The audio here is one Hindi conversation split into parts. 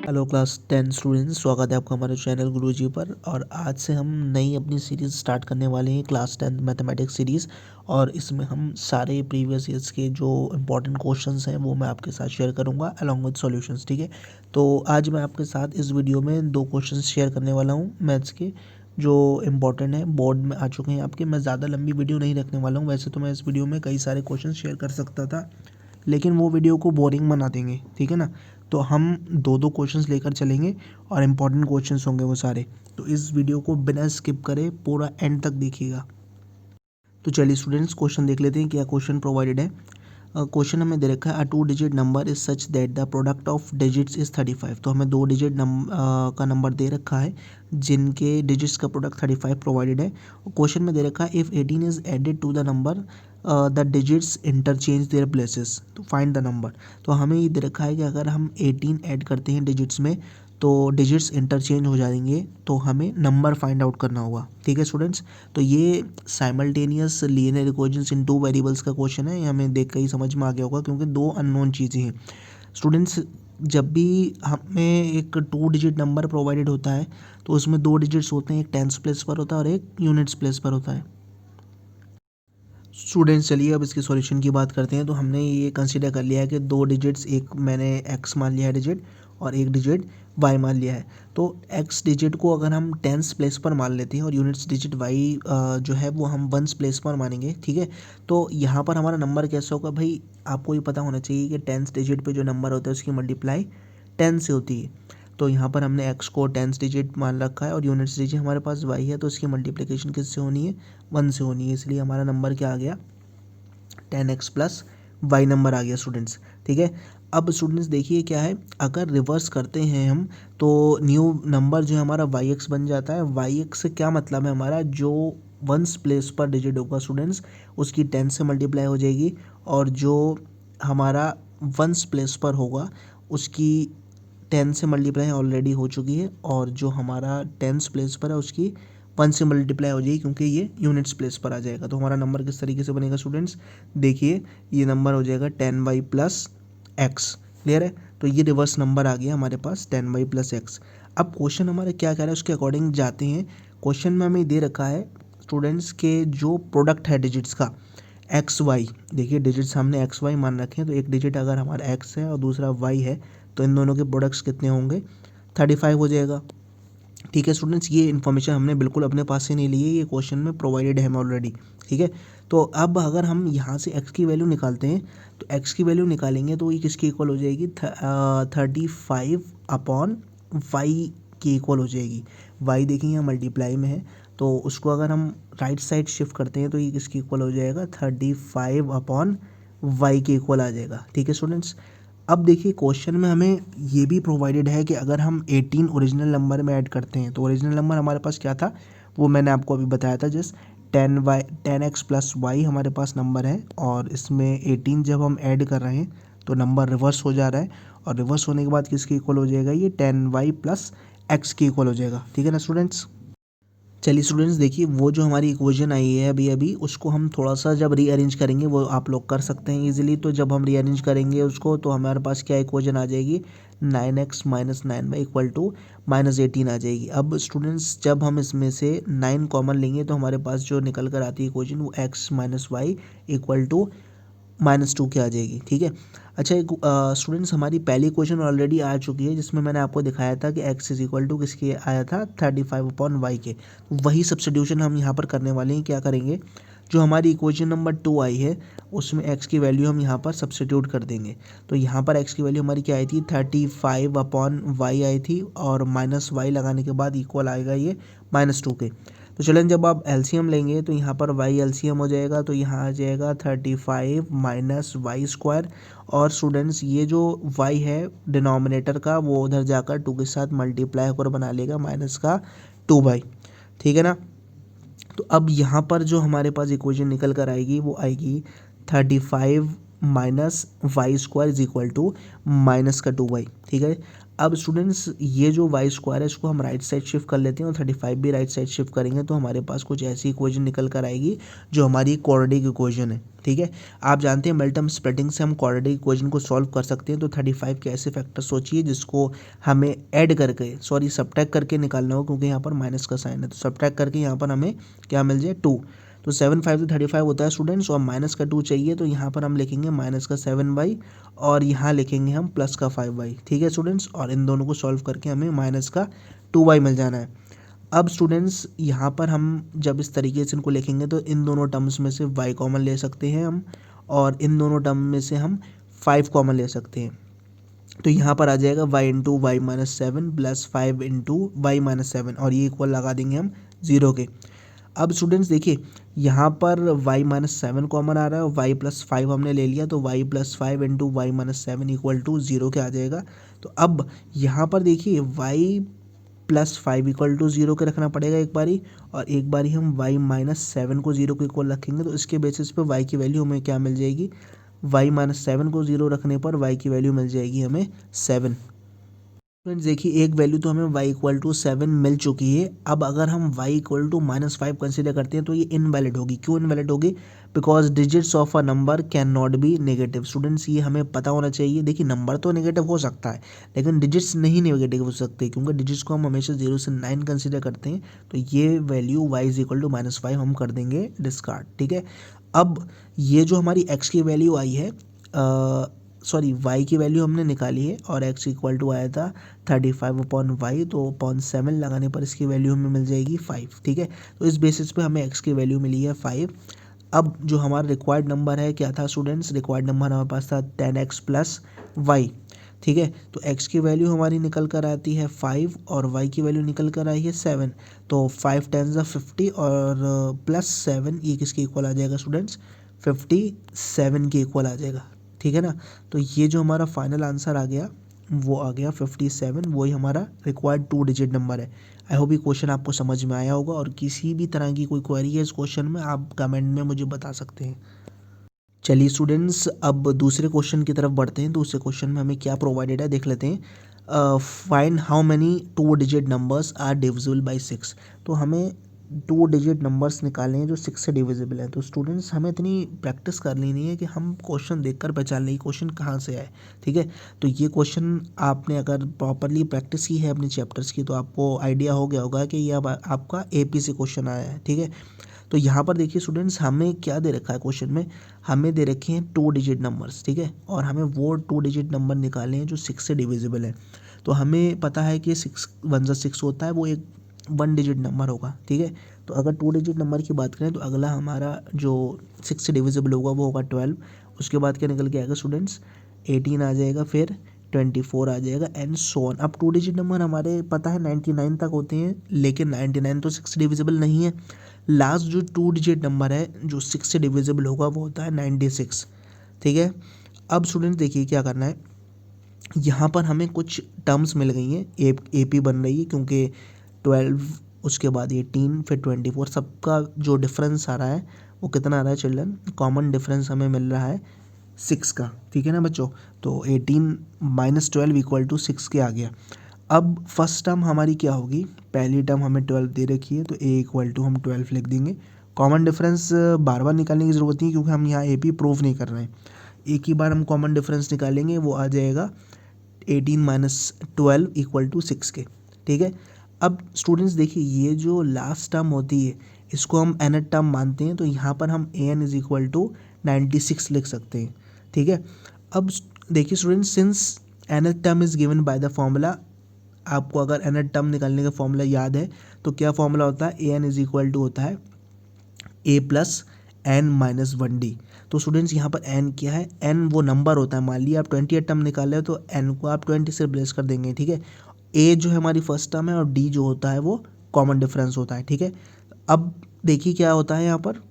हेलो क्लास 10 स्टूडेंट्स, स्वागत है आपका हमारे चैनल गुरुजी पर। और आज से हम नई अपनी सीरीज़ स्टार्ट करने वाले हैं, क्लास 10 मैथमेटिक्स सीरीज़। और इसमें हम सारे प्रीवियस ईयर्स के जो इंपॉर्टेंट क्वेश्चंस हैं वो मैं आपके साथ शेयर करूंगा अलॉन्ग विद सॉल्यूशंस। ठीक है, तो आज मैं आपके साथ इस वीडियो में दो क्वेश्चंस शेयर करने वाला हूँ मैथ्स के, जो इम्पॉर्टेंट हैं, बोर्ड में आ चुके हैं आपके। मैं ज़्यादा लंबी वीडियो नहीं रखने वाला हूँ। वैसे तो मैं इस वीडियो में कई सारे क्वेश्चन शेयर कर सकता था, लेकिन वो वीडियो को बोरिंग बना देंगे। ठीक है ना, तो हम दो दो क्वेश्चंस लेकर चलेंगे और इम्पॉर्टेंट क्वेश्चंस होंगे वो सारे। तो इस वीडियो को बिना स्किप करे पूरा एंड तक देखिएगा। तो चलिए स्टूडेंट्स, क्वेश्चन देख लेते हैं क्या क्वेश्चन प्रोवाइडेड है। क्वेश्चन हमें दे रखा है, अ 2 digit number is such that the product of digits is 35। तो हमें 2 डिजिट का नंबर दे रखा है जिनके डिजिट्स का प्रोडक्ट 35 प्रोवाइडेड है। क्वेश्चन में दे रखा है, if 18 is added to the number the digits interchange their places to find the number. तो हमें ये दे रखा है कि अगर हम 18 ऐड करते हैं डिजिट्स में तो डिजिट्स इंटरचेंज हो जाएंगे, तो हमें नंबर फाइंड आउट करना होगा। ठीक है स्टूडेंट्स, तो ये साइमल्टेनियस लीनियर इक्वेशंस इन टू वेरिएबल्स का क्वेश्चन है। ये हमें देख कर ही समझ में आ गया होगा, क्योंकि दो अननोन चीज़ें हैं। स्टूडेंट्स, जब भी हमें एक 2 डिजिट नंबर प्रोवाइडेड होता है तो उसमें 2 डिजिट्स होते हैं, एक टेंस प्लेस पर होता है और एक यूनिट्स प्लेस पर होता है। स्टूडेंट्स, चलिए अब इसके सॉल्यूशन की बात करते हैं। तो हमने ये कंसीडर कर लिया है कि 2 डिजिट्स, एक मैंने x मान लिया है डिजिट और एक डिजिट y मान लिया है। तो x डिजिट को अगर हम टेंस प्लेस पर मान लेते हैं और यूनिट्स डिजिट y जो है वो हम वंस प्लेस पर मानेंगे। ठीक है, तो यहाँ पर हमारा नंबर कैसा होगा भाई, आपको ये पता होना चाहिए कि टेंस डिजिट पे जो नंबर होता है उसकी मल्टीप्लाई 10 से होती है। तो यहाँ पर हमने x को टेंस डिजिट मान रखा है और यूनिट्स डिजिट हमारे पास y है, तो इसकी मल्टीप्लिकेशन किससे होनी है, 1 से होनी है। इसलिए हमारा नंबर क्या आ गया, 10x प्लस वाई नंबर आ गया स्टूडेंट्स। ठीक है, अब स्टूडेंट्स देखिए क्या है, अगर रिवर्स करते हैं हम तो न्यू नंबर जो है हमारा वाई एक्स बन जाता है। वाई एक्स से क्या मतलब है, हमारा जो वंस प्लेस पर डिजिट होगा स्टूडेंट्स उसकी 10 से मल्टीप्लाई हो जाएगी, और जो हमारा वंस प्लेस पर होगा उसकी 10 से मल्टीप्लाई ऑलरेडी हो चुकी है, और जो हमारा टेंस प्लेस पर है उसकी 1 से मल्टीप्लाई हो जाएगी, क्योंकि ये यूनिट्स प्लेस पर आ जाएगा। तो हमारा नंबर किस तरीके से बनेगा स्टूडेंट्स, देखिए ये नंबर हो जाएगा 10y प्लस एक्स। क्लियर है, तो ये रिवर्स नंबर आ गया हमारे पास 10y प्लस एक्स। अब क्वेश्चन हमारे क्या कह रहा है उसके अकॉर्डिंग जाते हैं। क्वेश्चन में हमें दे रखा है स्टूडेंट्स के जो प्रोडक्ट है डिजिट्स का एक्स वाई। देखिए डिजिट्स हमने एक्स वाई मान रखे हैं, तो एक डिजिट अगर हमारा एक्स है और दूसरा वाई है तो इन दोनों के प्रोडक्ट्स कितने होंगे, 35 हो जाएगा। ठीक है स्टूडेंट्स, ये इन्फॉर्मेशन हमने बिल्कुल अपने पास से नहीं ली है, ये क्वेश्चन में प्रोवाइडेड है ऑलरेडी। ठीक है, तो अब अगर हम यहाँ से x की वैल्यू निकालते हैं तो x की वैल्यू निकालेंगे तो ये किसकी इक्वल हो जाएगी, 35 अपॉन वाई की इक्वल हो जाएगी। y देखिए यहाँ मल्टीप्लाई में है, तो उसको अगर हम राइट साइड शिफ्ट करते हैं तो ये किसकी इक्वल हो जाएगा, 35 अपॉन वाई के इक्वल आ जाएगा। ठीक है स्टूडेंट्स, अब देखिए क्वेश्चन में हमें ये भी प्रोवाइडेड है कि अगर हम 18 ओरिजिनल नंबर में ऐड करते हैं तो ओरिजिनल नंबर हमारे पास क्या था वो मैंने आपको अभी बताया था, जस्ट 10x प्लस वाई हमारे पास नंबर है, और इसमें 18 जब हम ऐड कर रहे हैं तो नंबर रिवर्स हो जा रहा है, और रिवर्स होने के बाद किसके इक्वल हो जाएगा, ये 10y प्लस एक्स के इक्वल हो जाएगा। ठीक है ना स्टूडेंट्स, चलिए स्टूडेंट्स देखिए वो जो हमारी इक्वेशन आई है अभी अभी उसको हम थोड़ा सा जब रीअरेंज करेंगे वो आप लोग कर सकते हैं इजीली। तो जब हम रीअरेंज करेंगे उसको तो हमारे पास क्या इक्वेशन आ जाएगी, 9x minus 9y equal to -18 आ जाएगी। अब स्टूडेंट्स जब हम इसमें से 9 कॉमन लेंगे तो हमारे पास जो निकल कर आती है इक्वेशन वो x minus y equal to -2 के आ जाएगी। ठीक है, अच्छा एक स्टूडेंट्स हमारी पहली क्वेश्चन ऑलरेडी आ चुकी है जिसमें मैंने आपको दिखाया था कि x इज इक्वल टू किसके आया था, 35 अपॉन वाई के। वही सब्स्टिट्यूशन हम यहाँ पर करने वाले हैं। क्या करेंगे, जो हमारी इक्वेशन नंबर 2 आई है उसमें x की वैल्यू हम यहाँ पर सब्स्टिट्यूट कर देंगे। तो यहाँ पर x की वैल्यू हमारी क्या आई थी, 35 अपॉन वाई आई थी, और माइनस वाई लगाने के बाद इक्वल आएगा ये -2 के। तो चलें जब आप एलसीएम लेंगे तो यहाँ पर y एलसीएम हो जाएगा, तो यहाँ आ जाएगा 35 माइनस वाई स्क्वायर, और स्टूडेंट्स ये जो y है डिनोमिनेटर का वो उधर जाकर 2 के साथ मल्टीप्लाई होकर बना लेगा माइनस का 2 बाई। ठीक है ना, तो अब यहाँ पर जो हमारे पास इक्वेशन निकल कर आएगी वो आएगी 35 minus y square is equal to minus का 2 बाई। ठीक है, अब स्टूडेंट्स ये जो वाई स्क्वायर है इसको हम राइट साइड शिफ्ट कर लेते हैं और 35 भी राइट साइड शिफ्ट करेंगे तो हमारे पास कुछ ऐसी इक्वेशन निकल कर आएगी जो हमारी क्वाड्रेटिक इक्वेशन है। ठीक है, आप जानते हैं मल्टीपल स्प्लिटिंग से हम क्वाड्रेटिक इक्वेशन को सॉल्व कर सकते हैं। तो 35 के ऐसे फैक्टर सोचिए जिसको हमें ऐड करके सब्ट्रैक्ट करके निकालना हो, क्योंकि यहाँ पर माइनस का साइन है तो सब्ट्रैक्ट करके यहाँ पर हमें क्या मिल जाए 2। तो 7 5 तो 35 होता है स्टूडेंट्स, और माइनस का 2 चाहिए तो यहाँ पर हम लिखेंगे माइनस का 7/, और यहाँ लिखेंगे हम प्लस का 5/। ठीक है स्टूडेंट्स, और इन दोनों को सॉल्व करके हमें माइनस का 2/, मिल जाना है। अब स्टूडेंट्स यहाँ पर हम जब इस तरीके से इनको लिखेंगे तो इन दोनों टर्म्स में से y कॉमन ले सकते हैं हम, और इन दोनों टर्म में से हम 5 कॉमन ले सकते हैं। तो यहाँ पर आ जाएगा y into y minus 7 plus 5 into y minus 7, और ये इक्वल लगा देंगे हम 0 के। अब स्टूडेंट्स देखिए यहाँ पर y माइनस 7 कॉमन आ रहा है और y प्लस 5 हमने ले लिया, तो y plus 5 into y minus 7 equal to 0 के आ जाएगा। तो अब यहाँ पर देखिए y प्लस 5 इक्वल टू 0 के रखना पड़ेगा एक बारी, और एक बारी हम y माइनस 7 को 0 के इक्वल रखेंगे तो इसके बेसिस पे y की वैल्यू हमें क्या मिल जाएगी, y माइनस 7 को 0 रखने पर y की वैल्यू मिल जाएगी हमें 7। फ्रेंड्स देखिए एक वैल्यू तो हमें y इक्वल टू 7 मिल चुकी है। अब अगर हम y इक्वल टू -5 कंसिडर करते हैं तो ये इनवैलिड होगी। क्यों इनवैलिड होगी? Because digits of a number can not be negative. Students ये हमें पता होना चाहिए। देखिए नंबर तो नेगेटिव हो सकता है लेकिन डिजिट्स नहीं नेगेटिव हो सकते, क्योंकि डिजिट्स को हम हमेशा 0 से 9 कंसिडर करते हैं। तो ये value y is equal to -5 हम कर देंगे डिस्कार्ड। ठीक है, अब ये जो हमारी x की वैल्यू आई है y की वैल्यू हमने निकाली है और x इक्वल टू आया था 35/y, तो 0.7 लगाने पर इसकी वैल्यू हमें मिल जाएगी 5। ठीक है, तो इस बेसिस पे हमें x की वैल्यू मिली है 5। अब जो हमारा रिक्वायर्ड नंबर है क्या था स्टूडेंट्स? रिक्वायर्ड नंबर हमारे पास था 10x प्लस वाई। ठीक है, तो x की वैल्यू हमारी निकल कर आती है 5 और y की वैल्यू निकल कर आई है 7। तो 5 10 50 और प्लस 7 ये किसके इक्वल आ जाएगा स्टूडेंट्स? 57 के इक्वल आ जाएगा। ठीक है ना, तो ये जो हमारा फाइनल आंसर आ गया वो आ गया 57, वही हमारा रिक्वायर्ड 2 डिजिट नंबर है। आई होप ये क्वेश्चन आपको समझ में आया होगा, और किसी भी तरह की कोई क्वेरी है इस क्वेश्चन में आप कमेंट में मुझे बता सकते हैं। चलिए स्टूडेंट्स अब दूसरे क्वेश्चन की तरफ बढ़ते हैं। दूसरे क्वेश्चन में हमें क्या प्रोवाइडेड है देख लेते हैं। Find how many 2 digit numbers are divisible by 6। तो हमें 2 डिजिट नंबर्स निकालने हैं जो 6 से डिविजिबल हैं। तो स्टूडेंट्स हमें इतनी प्रैक्टिस कर लेनी है कि हम क्वेश्चन देखकर पहचान लें क्वेश्चन कहाँ से आए। ठीक है, तो ये क्वेश्चन आपने अगर प्रॉपरली प्रैक्टिस की है अपने चैप्टर्स की तो आपको आइडिया हो गया होगा कि ये अब आपका AP से क्वेश्चन आया है। ठीक है, तो यहाँ पर देखिए स्टूडेंट्स हमें क्या दे रखा है क्वेश्चन में, हमें दे रखे हैं 2 डिजिट नंबर्स। ठीक है, और हमें वो 2 डिजिट नंबर निकालने हैं जो 6 से डिविजिबल है। तो हमें पता है कि 6 1 6 होता है, वो एक 1 डिजिट नंबर होगा। ठीक है, तो अगर 2 डिजिट नंबर की बात करें तो अगला हमारा जो 6 से डिविजिबल होगा वो होगा 12। उसके बाद क्या निकल के आएगा स्टूडेंट्स? 18 आ जाएगा, फिर 24 आ जाएगा एंड सो ऑन। अब 2 डिजिट नंबर हमारे पता है 99 तक होते हैं, लेकिन 99 तो 6 से डिविजिबल नहीं है। लास्ट जो 2 डिजिट नंबर है जो 6 से डिविजिबल होगा वो होता है 96। ठीक है, अब स्टूडेंट देखिए क्या करना है, यहाँ पर हमें कुछ टर्म्स मिल गई हैं, AP बन रही है क्योंकि 12 उसके बाद 18 फिर 24 सबका जो डिफरेंस आ रहा है वो कितना आ रहा है चिल्ड्रन? कॉमन डिफरेंस हमें मिल रहा है 6 का। ठीक है ना बच्चों, तो 18 माइनस 12 इक्वल टू 6 के आ गया। अब फर्स्ट टर्म हमारी क्या होगी? पहली टर्म हमें 12 दे रखी है तो A इक्वल टू हम 12 लिख देंगे। कॉमन डिफरेंस बार बार निकालने की ज़रूरत नहीं क्योंकि हम यहाँ AP प्रूव नहीं कर रहे हैं। एक ही बार हम कॉमन डिफरेंस निकालेंगे, वो आ जाएगा 18 माइनस 12 इक्वल टू 6 के। ठीक है, अब स्टूडेंट्स देखिए ये जो लास्ट टर्म होती है इसको हम nth टर्म मानते हैं, तो यहाँ पर हम an इज इक्वल टू 96 लिख सकते हैं। ठीक है, अब देखिए students since nth term is given by the formula, आपको अगर nth टर्म निकालने का फॉर्मूला याद है तो क्या फॉर्मूला होता है? an इज इक्वल टू होता है a plus n minus 1d। तो स्टूडेंट्स यहाँ पर n क्या है? n वो नंबर होता है। मान लिया आप 28 टर्म निकाल रहे हो तो n को आप 20 से रिप्लेस कर देंगे। ठीक है, a जो है हमारी फर्स्ट टर्म है और d जो होता है वो कॉमन डिफरेंस होता है। ठीक है, अब देखिए क्या होता है यहाँ पर।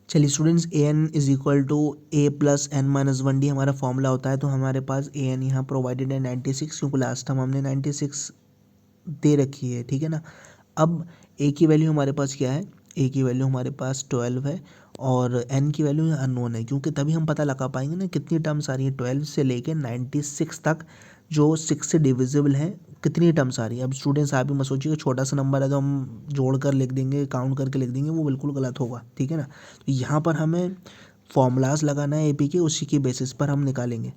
चलिए students an is equal to a plus n minus 1d हमारा फॉर्मूला होता है। तो हमारे पास an यहाँ प्रोवाइडेड है 96 क्योंकि लास्ट टाइम हमने 96 दे रखी है। ठीक है ना, अब a की वैल्यू हमारे पास क्या है? a की वैल्यू हमारे पास 12 है और एन की वैल्यू यहाँ अननोन है, क्योंकि तभी हम पता लगा पाएंगे ना कितनी टर्म्स आ रही है 12 से लेके 96 तक, जो 6 से डिविजिबल है, कितनी टर्म्स आ रही है। अब स्टूडेंट्स आप भी मत सोचिए कि छोटा सा नंबर है तो हम जोड़ कर लिख देंगे, काउंट करके लिख देंगे, वो बिल्कुल गलत होगा, ठीक है ना। तो यहाँ पर हमें फॉर्मूलाज लगाना है एपी के, उसी की बेसिस पर हम निकालेंगे।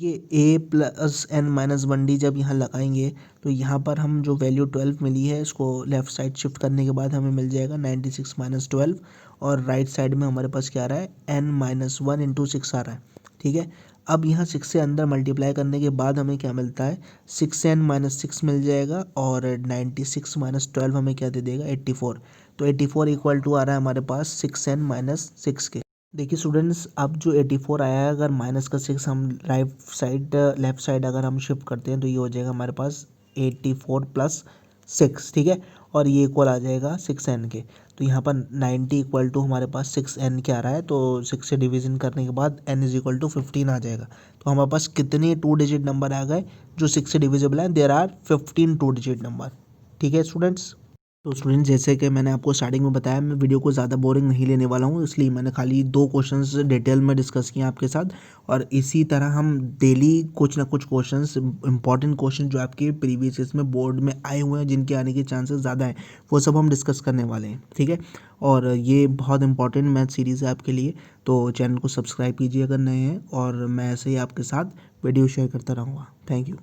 ये ए प्लस एन माइनस 1 डी जब यहाँ लगाएंगे तो यहाँ पर हम जो वैल्यू 12 मिली है इसको लेफ्ट साइड शिफ्ट करने के बाद हमें मिल जाएगा 96 माइनस 12, और राइट साइड में हमारे पास क्या आ रहा है, एन माइनस 1 इंटू 6 आ रहा है, ठीक है। अब यहाँ 6 से अंदर मल्टीप्लाई करने के बाद हमें क्या मिलता है, 6n माइनस 6 मिल जाएगा, और 96 माइनस 12 हमें क्या दे देगा, 84। तो 84 इक्वल टू आ रहा है हमारे पास 6n माइनस 6 के। देखिए स्टूडेंट्स, अब जो 84 आया है, अगर माइनस का 6 हम राइट साइड लेफ्ट साइड अगर हम शिफ्ट करते हैं तो ये हो जाएगा हमारे पास 84 प्लस 6, ठीक है। और ये इक्वल आ जाएगा 6n के। तो यहाँ पर 90 इक्वल टू हमारे पास 6n के आ रहा है, तो 6 से डिवीजन करने के बाद n इज इक्वल टू 15 आ जाएगा। तो हमारे पास कितने 2 डिजिट नंबर आ गए जो 6 से डिविजिबल हैं, देयर आर 15 2 डिजिट नंबर, ठीक है स्टूडेंट्स। तो स्टूडेंट, जैसे कि मैंने आपको स्टार्टिंग में बताया, मैं वीडियो को ज़्यादा बोरिंग नहीं लेने वाला हूँ, इसलिए मैंने खाली 2 क्वेश्चंस डिटेल में डिस्कस किए आपके साथ। और इसी तरह हम डेली कुछ ना कुछ क्वेश्चंस, इंपॉर्टेंट क्वेश्चन जो आपके प्रीवियस ईयर्स में बोर्ड में आए हुए हैं, जिनके आने के चांसेस ज़्यादा हैं, वो सब हम डिस्कस करने वाले हैं, ठीक है। और ये बहुत इंपॉर्टेंट मैथ सीरीज़ है आपके लिए, तो चैनल को सब्सक्राइब कीजिए अगर नए हैं, और मैं ऐसे ही आपके साथ वीडियो शेयर करता रहूँगा। Thank you.